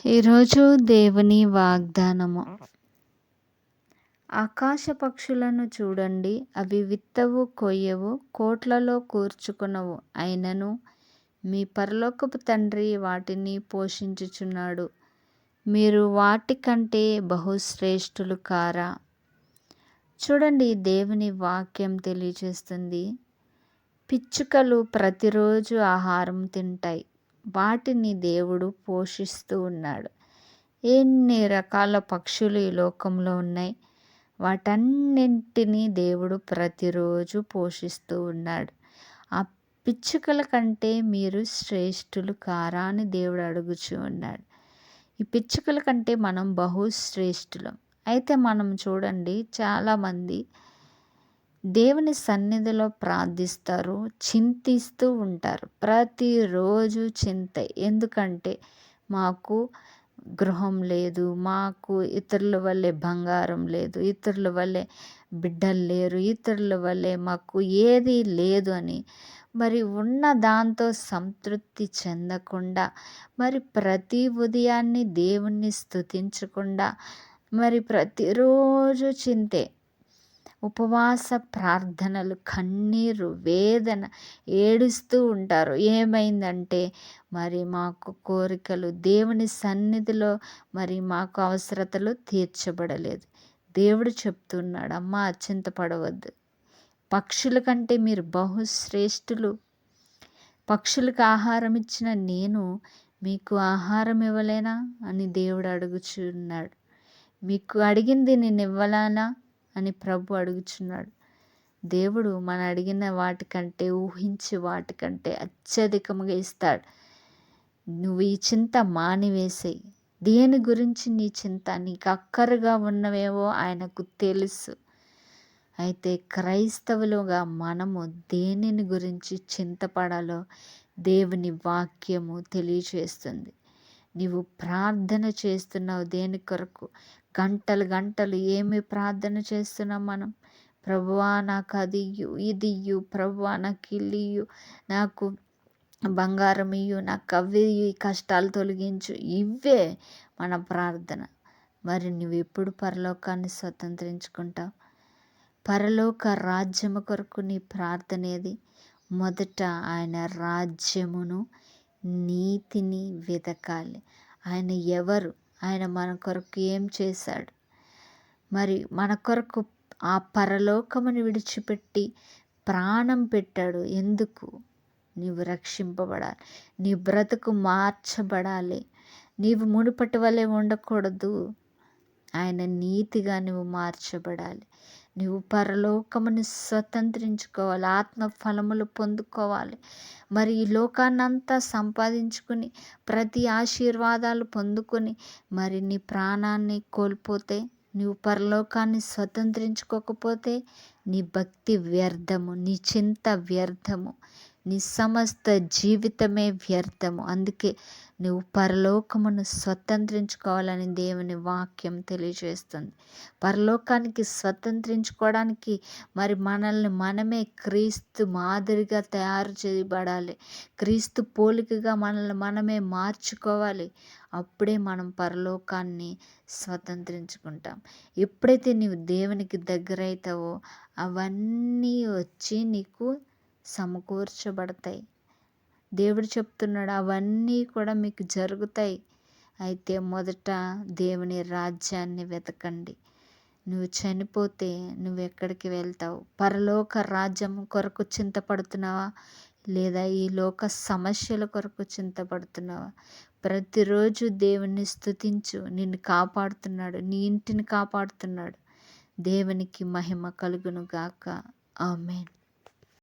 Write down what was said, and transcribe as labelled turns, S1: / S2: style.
S1: ఈరోజు దేవుని వాగ్దానము. ఆకాశ పక్షులను చూడండి, అవి విత్తవు, కొయ్యవు, కోట్లలో కూర్చుకొనవు, అయినను మీ పరలోకపు తండ్రి వాటిని పోషించుచున్నాడు. మీరు వాటికంటే బహుశ్రేష్ఠులు కారా? చూడండి, దేవుని వాక్యం తెలియజేస్తుంది. పిచ్చుకలు ప్రతిరోజు ఆహారం తింటాయి. వాటిని దేవుడు పోషిస్తూ ఉన్నాడు. ఎన్ని రకాల పక్షులు ఈ లోకంలో ఉన్నాయి. వాటన్నింటినీ దేవుడు ప్రతిరోజు పోషిస్తూ ఉన్నాడు. ఆ పిచ్చుకల కంటే మీరు శ్రేష్ఠులు కారా అని దేవుడు అడుగుచూ ఉన్నాడు. ఈ పిచ్చుకల కంటే మనం బహుశ్రేష్ఠులం. అయితే మనం చూడండి, చాలామంది దేవుని సన్నిధిలో ప్రార్థిస్తారు, చింతిస్తూ ఉంటారు. ప్రతిరోజు చింతే. ఎందుకంటే మాకు గృహం లేదు, మాకు ఇతరుల వల్లే బంగారం లేదు, ఇతరుల వల్లే బిడ్డలు లేరు, ఇతరుల వల్లే మాకు ఏదీ లేదు అని మరి ఉన్న దాంతో సంతృప్తి చెందకుండా, మరి ప్రతి ఉదయాన్ని దేవుణ్ణి స్తుతించకుండా, మరి ప్రతిరోజు చింతే. ఉపవాస ప్రార్థనలు, కన్నీరు, వేదన, ఏడుస్తూ ఉంటారు. ఏమైందంటే మరి మాకు కోరికలు దేవుని సన్నిధిలో మరి మాకు అవసరతలు తీర్చబడలేదు. దేవుడు చెప్తున్నాడు, అమ్మా చింతపడవద్దు, పక్షుల కంటే మీరు బహుశ్రేష్ఠులు. పక్షులకు ఆహారం ఇచ్చిన నేను మీకు ఆహారం ఇవ్వలేనా అని దేవుడు అడుగుచున్నాడు. మీకు అడిగింది నేను ఇవ్వలేనా అని ప్రభు అడుగుచున్నాడు. దేవుడు మన అడిగిన వాటికంటే, ఊహించి వాటికంటే అత్యధికముగా ఇస్తాడు. నువ్వు ఈ చింత మానివేసేయి. దేని గురించి నీ చింత? నీకు అక్కరగా ఉన్నవేవో ఆయనకు తెలుసు. అయితే క్రైస్తవులుగా మనము దేనిని గురించి చింతపడాలో దేవుని వాక్యము తెలియచేస్తుంది. నీవు ప్రార్థన చేస్తున్నావు దేని కొరకు? గంటలు గంటలు ఏమి ప్రార్థన చేస్తున్నాం మనం? ప్రభువా నాకు అది ఇయ్యు, ఇది ఇయ్యు, ప్రభువా నాకు ఇల్లు ఇయ్యు, నాకు బంగారం ఇయ్యు, నాకు అవి ఈ కష్టాలు తొలగించు. ఇవే మన ప్రార్థన. మరి నువ్వు ఎప్పుడు పరలోకాన్ని స్వతంత్రించుకుంటావు? పరలోక రాజ్యము కొరకు నీ ప్రార్థన ఏది? మొదట ఆయన రాజ్యమును, నీతిని వెతకాలి. ఆయన ఎవరు? ఆయన మన కొరకు ఏం చేశాడు? మరి మన కొరకు ఆ పరలోకమును విడిచిపెట్టి ప్రాణం పెట్టాడు. ఎందుకు? నీవు రక్షింపబడాలి, నీ బ్రతుకు మార్చబడాలి. నీవు మునుపటి వలె ఉండకూడదు. ఆయన నీతిగా నువ్వు మార్చబడాలి. నువ్వు పరలోకమును స్వతంత్రించుకోవాలి, ఆత్మ ఫలములు పొందుకోవాలి. మరి ఈ లోకాన్నంతా సంపాదించుకుని ప్రతి ఆశీర్వాదాలు పొందుకొని మరి నీ ప్రాణాన్ని కోల్పోతే, నువ్వు పరలోకాన్ని స్వతంత్రించుకోకపోతే నీ భక్తి వ్యర్థము, నీ చింత వ్యర్థము, నీ సమస్త జీవితమే వ్యర్థము. అందుకే నువ్వు పరలోకమును స్వతంత్రించుకోవాలని దేవుని వాక్యం తెలియజేస్తుంది. పరలోకానికి స్వతంత్రించుకోవడానికి మరి మనల్ని మనమే క్రీస్తు మాదిరిగా తయారు చేయబడాలి. క్రీస్తు పోలికగా మనల్ని మనమే మార్చుకోవాలి. అప్పుడే మనం పరలోకాన్ని స్వతంత్రించుకుంటాం. ఎప్పుడైతే నీవు దేవునికి దగ్గరవుతావో అవన్నీ వచ్చి నీకు సమకూర్చబడతాయి. దేవుడు చెప్తున్నాడు, అవన్నీ కూడా మీకు జరుగుతాయి. అయితే మొదట దేవుని రాజ్యాన్ని వెతకండి. నువ్వు చనిపోతే నువ్వు ఎక్కడికి వెళ్తావు? పరలోక రాజ్యం కొరకు చింతపడుతున్నావా? లేదా ఈ లోక సమస్యల కొరకు చింతపడుతున్నావా? ప్రతిరోజు దేవుణ్ణి స్తుతించు. నిన్ను కాపాడుతున్నాడు, నీ ఇంటిని కాపాడుతున్నాడు. దేవునికి మహిమ కలుగును గాక. ఆమేన్.